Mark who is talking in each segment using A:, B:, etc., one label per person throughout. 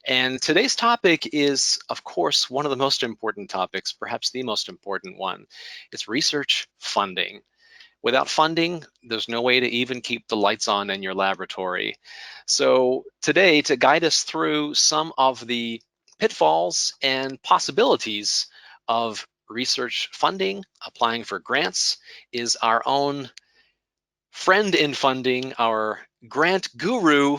A: And today's topic is, of course, one of the most important topics, perhaps the most important one. It's research funding. Without funding, there's no way to even keep the lights on in your laboratory. So today, to guide us through some of the pitfalls and possibilities of research funding, applying for grants, is our own friend in funding, our grant guru,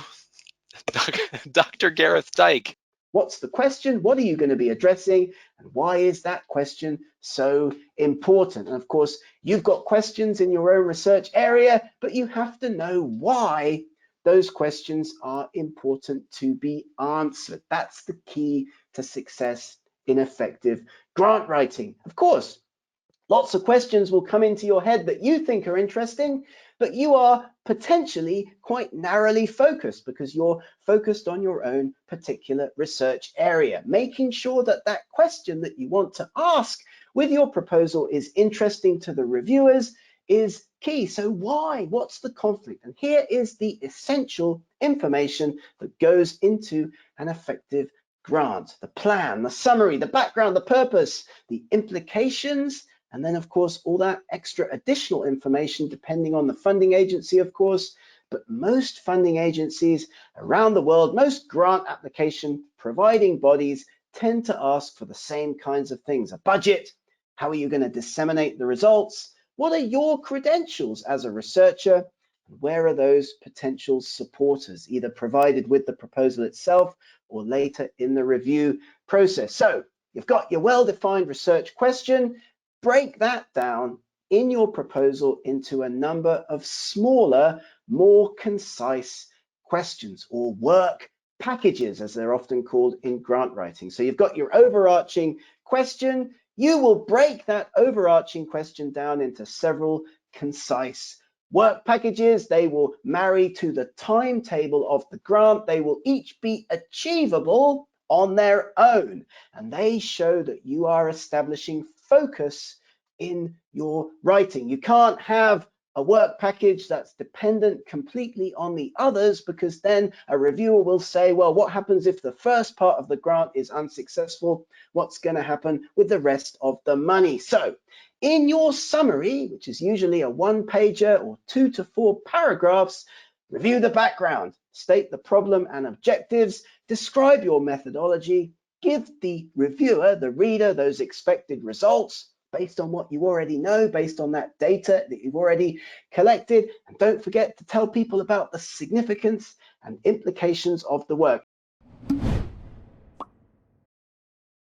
A: Dr. Gareth Dyke.
B: What's the question? What are you going to be addressing? And why is that question so important? And of course, you've got questions in your own research area, but you have to know why those questions are important to be answered. That's the key to success in effective grant writing. Of course, lots of questions will come into your head that you think are interesting, but you are potentially quite narrowly focused because you're focused on your own particular research area. Making sure that that question that you want to ask with your proposal is interesting to the reviewers is key. So why? What's the conflict? And here is the essential information that goes into an effective grant: the plan, the summary, the background, the purpose, the implications, and then, of course, all that extra additional information depending on the funding agency, of course. But most funding agencies around the world, most grant application providing bodies tend to ask for the same kinds of things: a budget, how are you going to disseminate the results, what are your credentials as a researcher, and where are those potential supporters, either provided with the proposal itself or later in the review process. So you've got your well-defined research question. Break that down in your proposal into a number of smaller, more concise questions, or work packages, as they're often called in grant writing. So you've got your overarching question. You will break that overarching question down into several concise work packages. They will marry to the timetable of the grant. They will each be achievable on their own, and they show that you are establishing focus in your writing. You can't have a work package that's dependent completely on the others, because then a reviewer will say, well, what happens if the first part of the grant is unsuccessful? What's going to happen with the rest of the money? So in your summary, which is usually a one-pager or 2 to 4 paragraphs, review the background, state the problem and objectives, describe your methodology, give the reviewer, the reader, those expected results based on what you already know, based on that data that you've already collected. And don't forget to tell people about the significance and implications of the work.